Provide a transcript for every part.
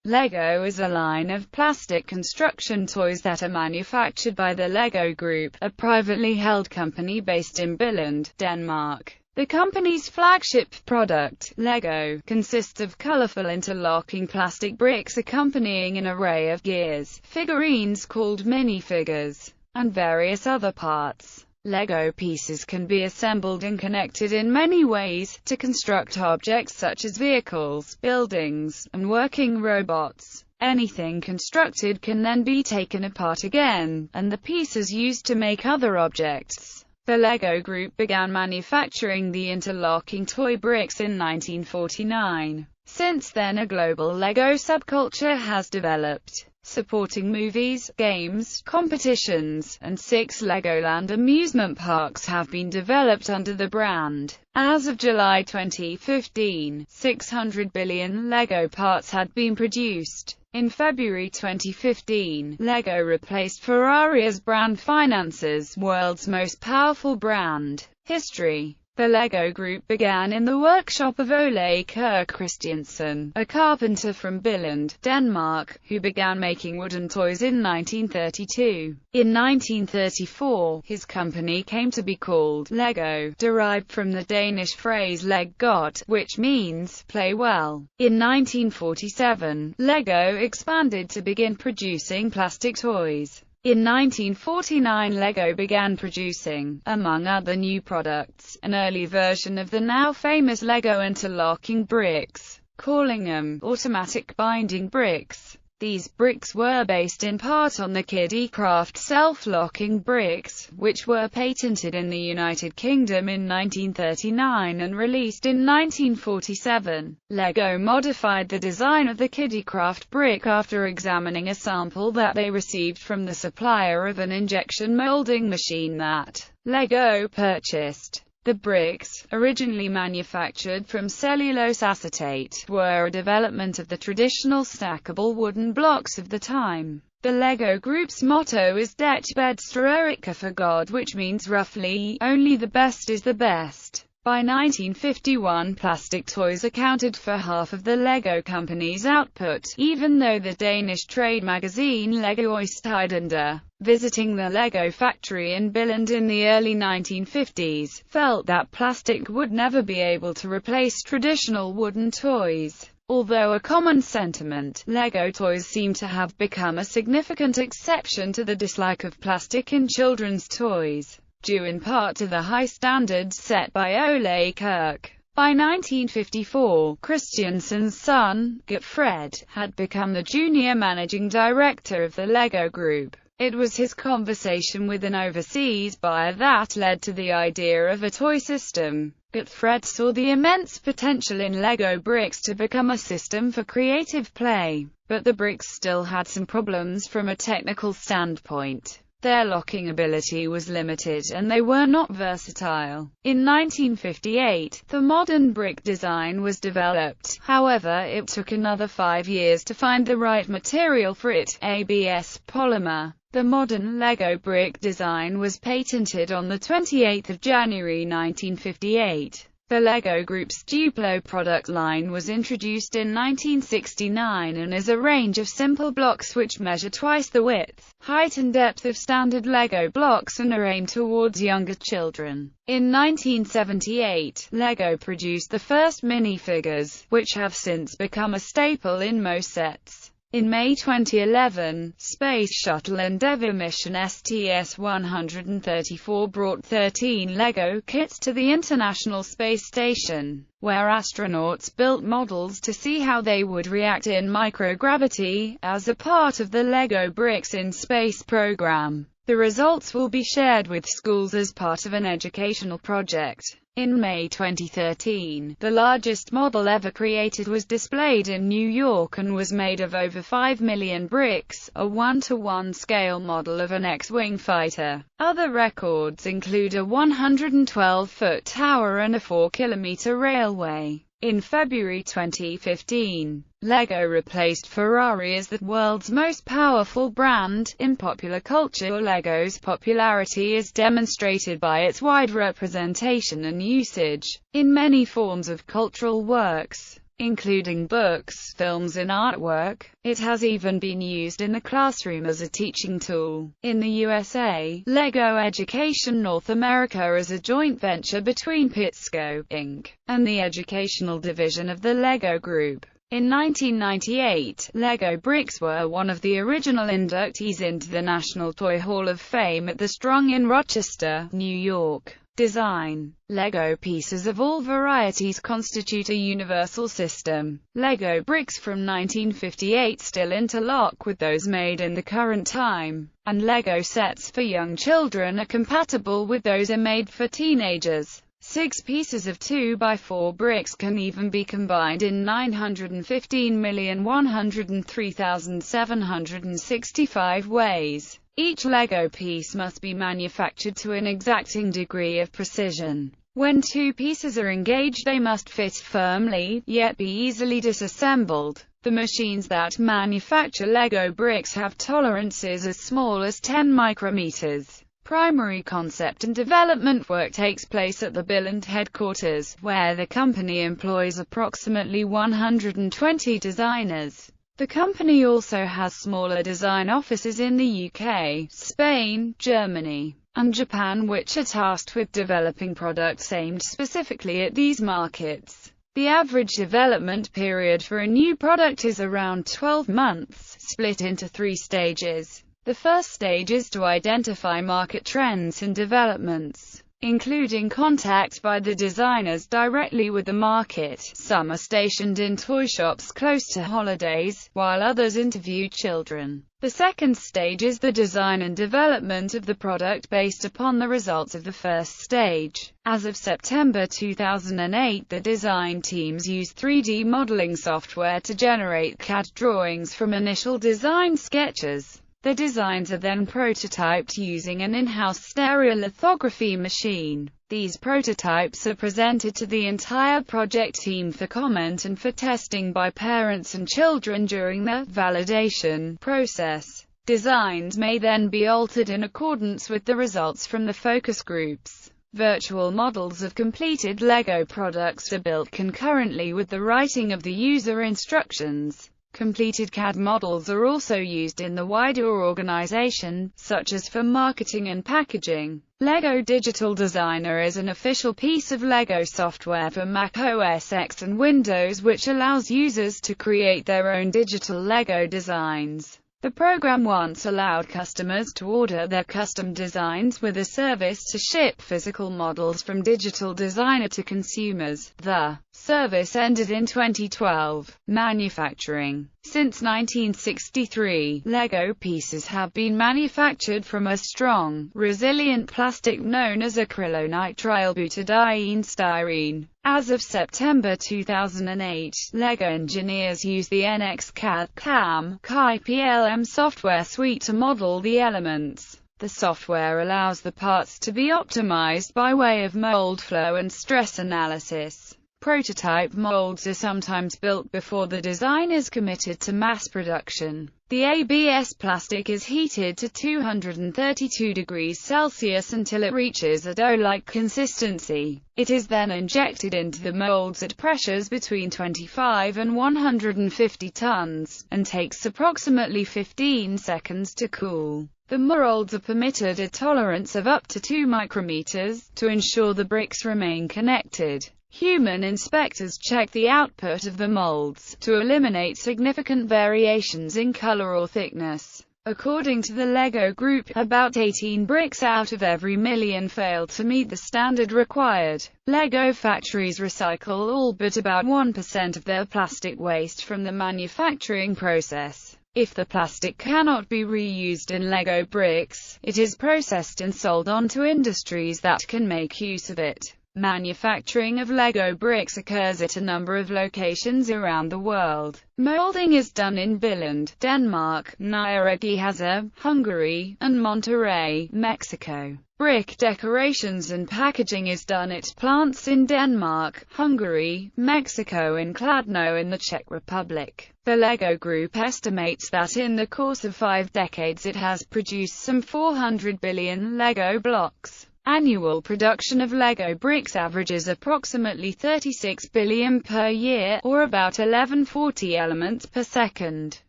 ʻlɛɡoʊ is a line of plastic construction toys that are manufactured by the ʻlɛɡoʊ Group, a privately held company based in Billund, Denmark. The company's flagship product, ʻlɛɡoʊ, consists of colorful interlocking plastic bricks accompanying an array of gears, figurines called minifigures, and various other parts. ʻlɛɡoʊ pieces can be assembled and connected in many ways, to construct objects such as vehicles, buildings, and working robots. Anything constructed can then be taken apart again, and the pieces used to make other objects. The ʻlɛɡoʊ Group began manufacturing the interlocking toy bricks in 1949. Since then a global LEGO subculture has developed, supporting movies, games, competitions, and 6 Legoland amusement parks have been developed under the brand. As of July 2015, 600 billion LEGO parts had been produced. In February 2015, LEGO replaced Ferrari as brand finance's world's most powerful brand. History. The ʻlɛɡoʊ Group began in the workshop of Ole Kirk Christiansen, a carpenter from Billund, Denmark, who began making wooden toys in 1932. In 1934, his company came to be called ʻlɛɡoʊ, derived from the Danish phrase ʻlɛɡoʊ, which means play well. In 1947, ʻlɛɡoʊ expanded to begin producing plastic toys. In 1949 ʻlɛɡoʊ began producing, among other new products, an early version of the now famous LEGO interlocking bricks, calling them automatic binding bricks. These bricks were based in part on the Kiddicraft self-locking bricks, which were patented in the United Kingdom in 1939 and released in 1947. LEGO modified the design of the Kiddicraft brick after examining a sample that they received from the supplier of an injection molding machine that LEGO purchased. The bricks, originally manufactured from cellulose acetate, were a development of the traditional stackable wooden blocks of the time. The ʻlɛɡoʊ Group's motto is Det bedste er ikke for God, which means roughly, only the best is the best. By 1951 plastic toys accounted for half of the LEGO company's output, even though the Danish trade magazine ʻlɛɡoʊistidende, visiting the LEGO factory in Billund in the early 1950s, felt that plastic would never be able to replace traditional wooden toys. Although a common sentiment, LEGO toys seem to have become a significant exception to the dislike of plastic in children's toys, due in part to the high standards set by Ole Kirk. By 1954, Christiansen's son, Gottfred, had become the junior managing director of the ʻlɛɡoʊ Group. It was his conversation with an overseas buyer that led to the idea of a toy system. Gottfred saw the immense potential in LEGO bricks to become a system for creative play, but the bricks still had some problems from a technical standpoint. Their locking ability was limited and they were not versatile. In 1958, the modern brick design was developed. However, it took another 5 years to find the right material for it, ABS polymer. The modern LEGO brick design was patented on 28 January 1958. The LEGO Group's Duplo product line was introduced in 1969 and is a range of simple blocks which measure twice the width, height and depth of standard LEGO blocks and are aimed towards younger children. In 1978, LEGO produced the first minifigures, which have since become a staple in most sets. In May 2011, Space Shuttle Endeavour mission STS-134 brought 13 LEGO kits to the International Space Station, where astronauts built models to see how they would react in microgravity, as a part of the LEGO Bricks in Space program. The results will be shared with schools as part of an educational project. In May 2013, the largest model ever created was displayed in New York and was made of over 5 million bricks, a 1:1 scale model of an X-wing fighter. Other records include a 112-foot tower and a 4-kilometer railway. In February 2015, LEGO replaced Ferrari as the world's most powerful brand. In popular culture, LEGO's popularity is demonstrated by its wide representation and usage in many forms of cultural works. including books, films and artwork. It has even been used in the classroom as a teaching tool. In the USA, LEGO Education North America is a joint venture between Pittsco, Inc. and the educational division of the LEGO Group. In 1998, LEGO bricks were one of the original inductees into the National Toy Hall of Fame at the Strong in Rochester, New York. Design. LEGO pieces of all varieties constitute a universal system. LEGO bricks from 1958 still interlock with those made in the current time, and LEGO sets for young children are compatible with those made for teenagers. 6 pieces of 2x4 bricks can even be combined in 915,103,765 ways. Each LEGO piece must be manufactured to an exacting degree of precision. When 2 pieces are engaged, they must fit firmly, yet be easily disassembled. The machines that manufacture LEGO bricks have tolerances as small as 10 micrometers. Primary concept and development work takes place at the Billund headquarters, where the company employs approximately 120 designers. The company also has smaller design offices in the UK, Spain, Germany, and Japan, which are tasked with developing products aimed specifically at these markets. The average development period for a new product is around 12 months, split into 3 stages. The first stage is to identify market trends and developments, including contact by the designers directly with the market. Some are stationed in toy shops close to holidays, while others interview children. The second stage is the design and development of the product based upon the results of the first stage. As of September 2008, the design teams use 3D modeling software to generate CAD drawings from initial design sketches. The designs are then prototyped using an in-house stereolithography machine. These prototypes are presented to the entire project team for comment and for testing by parents and children during the validation process. Designs may then be altered in accordance with the results from the focus groups. Virtual models of completed LEGO products are built concurrently with the writing of the user instructions. Completed CAD models are also used in the wider organization, such as for marketing and packaging. LEGO Digital Designer is an official piece of LEGO software for Mac OS X and Windows, which allows users to create their own digital LEGO designs. The program once allowed customers to order their custom designs with a service to ship physical models from Digital Designer to consumers. The service ended in 2012. Manufacturing. Since 1963, LEGO pieces have been manufactured from a strong, resilient plastic known as acrylonitrile butadiene. As of September 2008, LEGO engineers use the NX-CAD/CAM PLM software suite to model the elements. The software allows the parts to be optimized by way of mold flow and stress analysis. Prototype molds are sometimes built before the design is committed to mass production. The ABS plastic is heated to 232 degrees Celsius until it reaches a dough-like consistency. It is then injected into the molds at pressures between 25 and 150 tons, and takes approximately 15 seconds to cool. The molds are permitted a tolerance of up to 2 micrometers, to ensure the bricks remain connected. Human inspectors check the output of the molds, to eliminate significant variations in color or thickness. According to the LEGO Group, about 18 bricks out of every million fail to meet the standard required. LEGO factories recycle all but about 1% of their plastic waste from the manufacturing process. If the plastic cannot be reused in LEGO bricks, it is processed and sold on to industries that can make use of it. Manufacturing of LEGO bricks occurs at a number of locations around the world. Molding is done in Billund, Denmark, Nyíregyháza, Hungary, and Monterrey, Mexico. Brick decorations and packaging is done at plants in Denmark, Hungary, Mexico and Kladno in the Czech Republic. The LEGO Group estimates that in the course of 5 decades it has produced some 400 billion LEGO blocks. Annual production of Lego bricks averages approximately 36 billion per year, or about 1140 elements per second.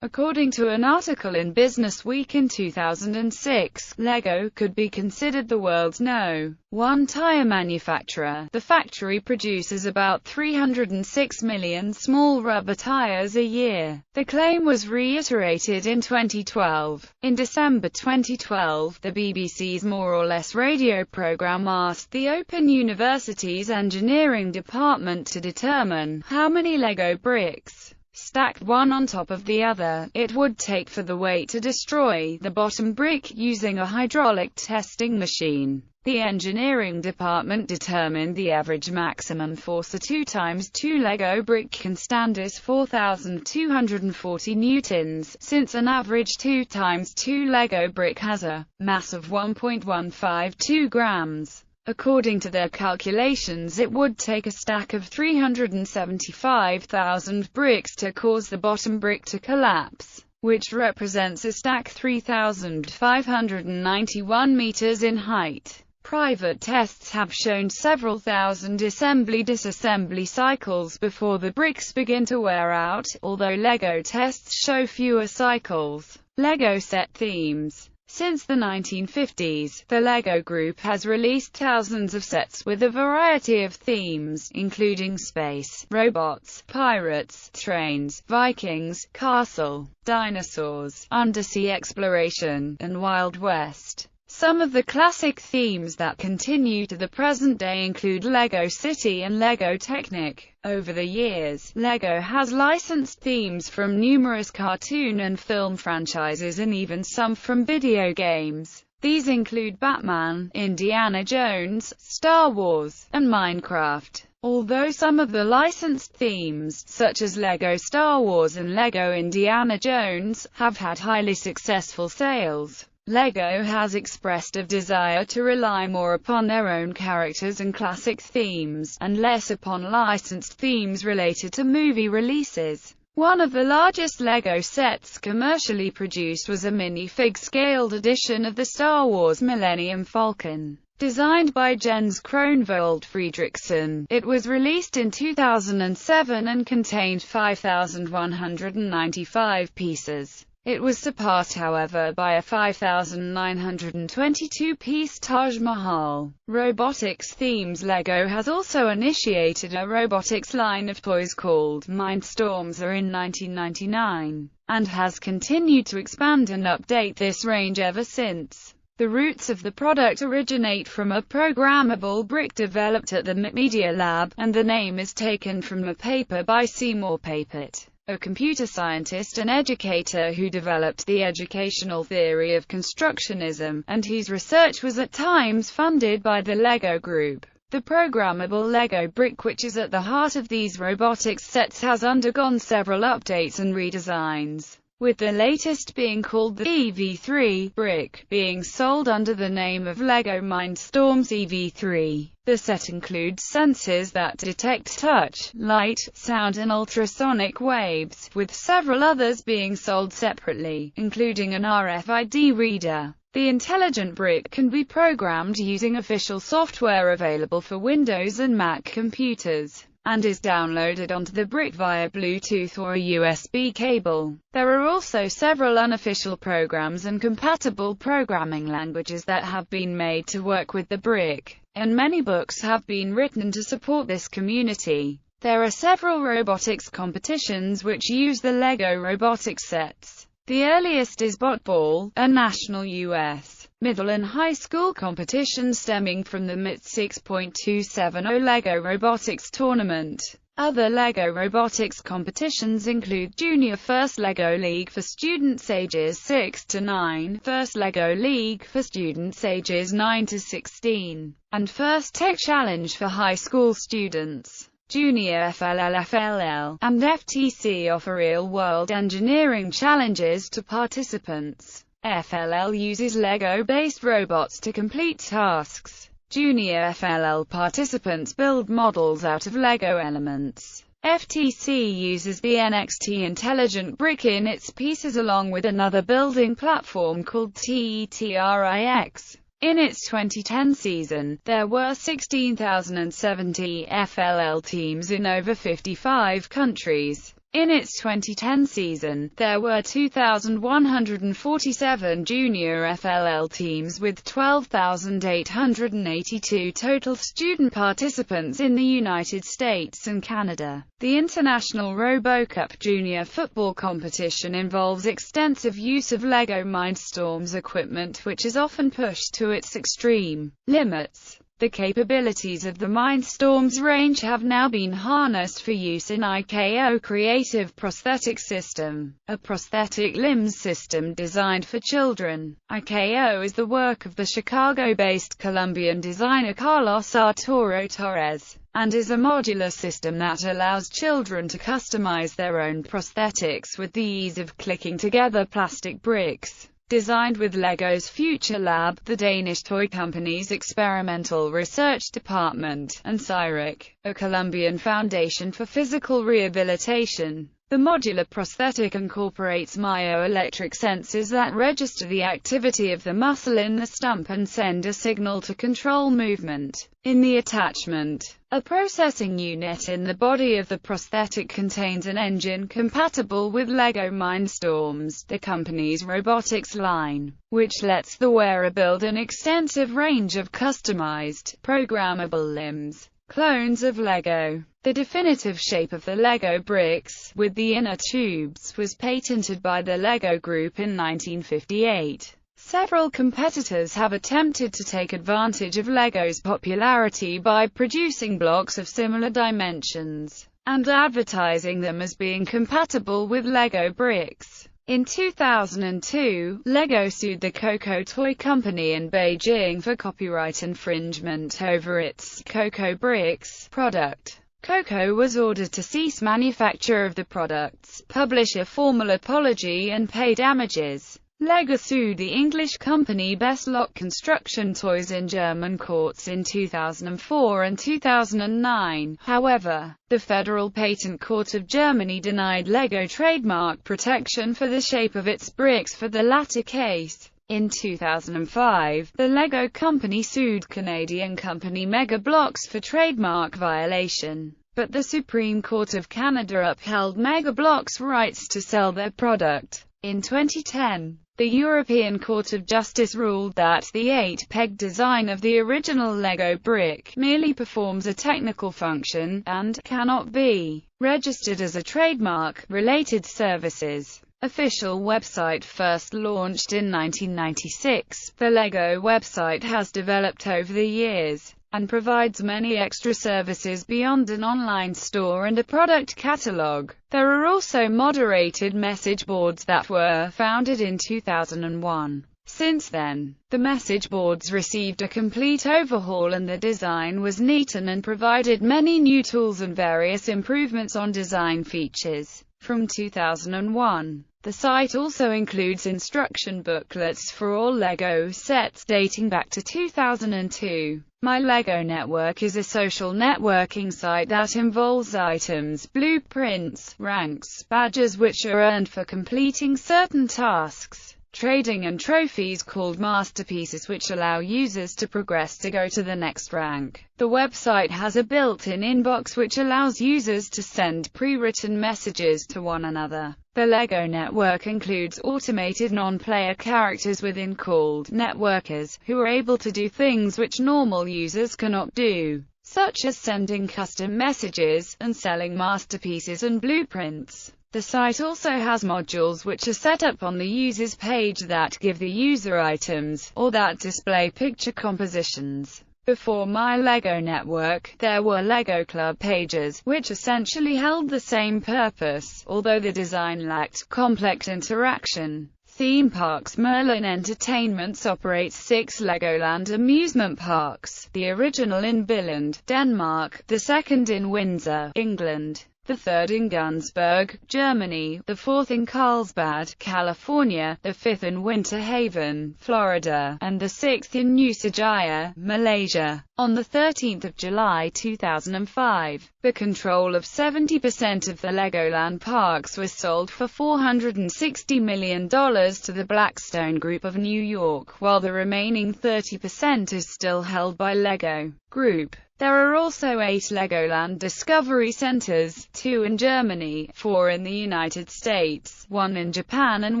According to an article in Business Week in 2006, Lego could be considered the world's No. 1 tire manufacturer. The factory produces about 306 million small rubber tires a year. The claim was reiterated in 2012. In December 2012, the BBC's More or Less radio program asked the Open University's engineering department to determine how many Lego bricks, stacked one on top of the other, it would take for the weight to destroy the bottom brick using a hydraulic testing machine. The engineering department determined the average maximum force a 2x2 Lego brick can stand is 4,240 newtons, since an average 2x2 Lego brick has a mass of 1.152 grams. According to their calculations, it would take a stack of 375,000 bricks to cause the bottom brick to collapse, which represents a stack 3,591 meters in height. Private tests have shown several thousand assembly-disassembly cycles before the bricks begin to wear out, although Lego tests show fewer cycles. Lego set themes. Since the 1950s, the Lego Group has released thousands of sets with a variety of themes, including space, robots, pirates, trains, Vikings, castle, dinosaurs, undersea exploration, and Wild West. Some of the classic themes that continue to the present day include Lego City and Lego Technic. Over the years, Lego has licensed themes from numerous cartoon and film franchises and even some from video games. These include Batman, Indiana Jones, Star Wars, and Minecraft. Although some of the licensed themes, such as Lego Star Wars and Lego Indiana Jones, have had highly successful sales, Lego has expressed a desire to rely more upon their own characters and classic themes, and less upon licensed themes related to movie releases. One of the largest Lego sets commercially produced was a minifig scaled edition of the Star Wars Millennium Falcon. Designed by Jens Kronvold Fredriksson, it was released in 2007 and contained 5,195 pieces. It was surpassed, however, by a 5,922-piece Taj Mahal. Robotics themes. Lego has also initiated a robotics line of toys called Mindstorms in 1999, and has continued to expand and update this range ever since. The roots of the product originate from a programmable brick developed at the Media Lab, and the name is taken from a paper by Seymour Papert, a computer scientist and educator who developed the educational theory of constructionism, and whose research was at times funded by the Lego Group. The programmable Lego brick, which is at the heart of these robotics sets, has undergone several updates and redesigns, with the latest being called the EV3 brick, being sold under the name of Lego Mindstorms EV3. The set includes sensors that detect touch, light, sound and ultrasonic waves, with several others being sold separately, including an RFID reader. The intelligent brick can be programmed using official software available for Windows and Mac computers, and is downloaded onto the brick via Bluetooth or a USB cable. There are also several unofficial programs and compatible programming languages that have been made to work with the brick, and many books have been written to support this community. There are several robotics competitions which use the Lego robotics sets. The earliest is Botball, a national U.S. middle and high school competition stemming from the MIT 6.270 Lego Robotics Tournament. Other Lego robotics competitions include Junior First Lego League for students ages 6 to 9, First Lego League for students ages 9 to 16, and First Tech Challenge for high school students. Junior FLL, and FTC offer real-world engineering challenges to participants. FLL uses Lego-based robots to complete tasks. Junior FLL participants build models out of Lego elements. FTC uses the NXT intelligent brick in its pieces along with another building platform called TETRIX. In its 2010 season, there were 16,070 FLL teams in over 55 countries. In its 2010 season, there were 2,147 junior FLL teams with 12,882 total student participants in the United States and Canada. The International RoboCup junior football competition involves extensive use of LEGO Mindstorms equipment, which is often pushed to its extreme limits. The capabilities of the Mindstorms range have now been harnessed for use in ʻlɛɡoʊ Creative Prosthetic System, a prosthetic limbs system designed for children. ʻlɛɡoʊ is the work of the Chicago-based Colombian designer Carlos Arturo Torres, and is a modular system that allows children to customize their own prosthetics with the ease of clicking together plastic bricks. Designed with LEGO's Future Lab, the Danish toy company's experimental research department, and CIRIC, a Colombian foundation for physical rehabilitation. The modular prosthetic incorporates myoelectric sensors that register the activity of the muscle in the stump and send a signal to control movement. In the attachment, a processing unit in the body of the prosthetic contains an engine compatible with LEGO Mindstorms, the company's robotics line, which lets the wearer build an extensive range of customized, programmable limbs. Clones of LEGO. The definitive shape of the LEGO bricks, with the inner tubes, was patented by the LEGO Group in 1958. Several competitors have attempted to take advantage of LEGO's popularity by producing blocks of similar dimensions, and advertising them as being compatible with LEGO bricks. In 2002, LEGO sued the Coco Toy Company in Beijing for copyright infringement over its Coco Bricks product. Coco was ordered to cease manufacture of the products, publish a formal apology and pay damages. LEGO sued the English company Best Lock Construction Toys in German courts in 2004 and 2009. However, the Federal Patent Court of Germany denied LEGO trademark protection for the shape of its bricks for the latter case. In 2005, the LEGO company sued Canadian company Mega Bloks for trademark violation, but the Supreme Court of Canada upheld Mega Bloks' rights to sell their product. In 2010, the European Court of Justice ruled that the 8-peg design of the original LEGO brick merely performs a technical function, and cannot be registered as a trademark. Related services. Official website first launched in 1996, the LEGO website has developed over the years, and provides many extra services beyond an online store and a product catalog. There are also moderated message boards that were founded in 2001. Since then, the message boards received a complete overhaul and the design was neatened and provided many new tools and various improvements on design features. From 2001, the site also includes instruction booklets for all LEGO sets dating back to 2002. My LEGO Network is a social networking site that involves items, blueprints, ranks, badges which are earned for completing certain tasks, trading and trophies called masterpieces which allow users to progress to go to the next rank. The website has a built-in inbox which allows users to send pre-written messages to one another. The LEGO Network includes automated non-player characters within called networkers, who are able to do things which normal users cannot do, such as sending custom messages, and selling masterpieces and blueprints. The site also has modules which are set up on the user's page that give the user items, or that display picture compositions. Before My LEGO Network, there were LEGO Club pages, which essentially held the same purpose, although the design lacked complex interaction. Theme parks. Merlin Entertainments operates 6 Legoland amusement parks, the original in Billund, Denmark, the second in Windsor, England. the third in Gunzburg, Germany, the fourth in Carlsbad, California, the fifth in Winter Haven, Florida, and the sixth in Nusa Jaya, Malaysia. On 13 July 2005, the control of 70% of the Legoland parks was sold for $460 million to the Blackstone Group of New York, while the remaining 30% is still held by LEGO Group. There are also 8 Legoland Discovery Centers, 2 in Germany, 4 in the United States, 1 in Japan and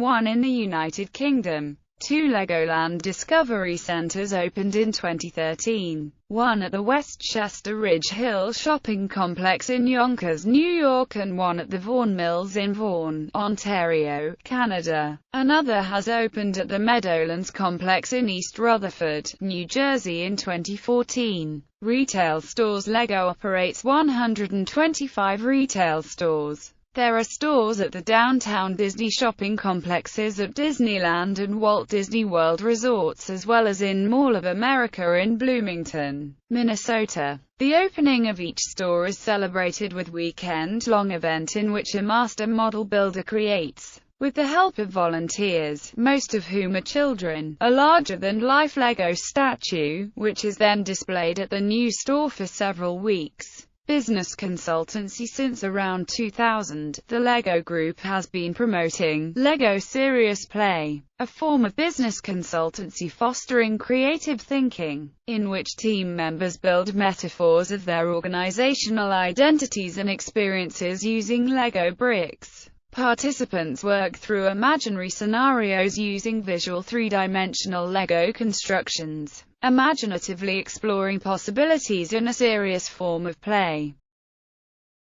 1 in the United Kingdom. 2 Legoland Discovery Centers opened in 2013, one at the Westchester Ridge Hill Shopping Complex in Yonkers, New York, and one at the Vaughan Mills in Vaughan, Ontario, Canada. Another has opened at the Meadowlands Complex in East Rutherford, New Jersey in 2014. Retail stores. LEGO operates 125 retail stores. There are stores at the downtown Disney shopping complexes at Disneyland and Walt Disney World resorts, as well as in Mall of America in Bloomington, Minnesota. The opening of each store is celebrated with a weekend-long event in which a master model builder creates, with the help of volunteers, most of whom are children, a larger-than-life LEGO statue, which is then displayed at the new store for several weeks. Business consultancy. Since around 2000, the LEGO Group has been promoting LEGO Serious Play, a form of business consultancy fostering creative thinking, in which team members build metaphors of their organizational identities and experiences using LEGO bricks. Participants work through imaginary scenarios using visual three-dimensional LEGO constructions, imaginatively exploring possibilities in a serious form of play.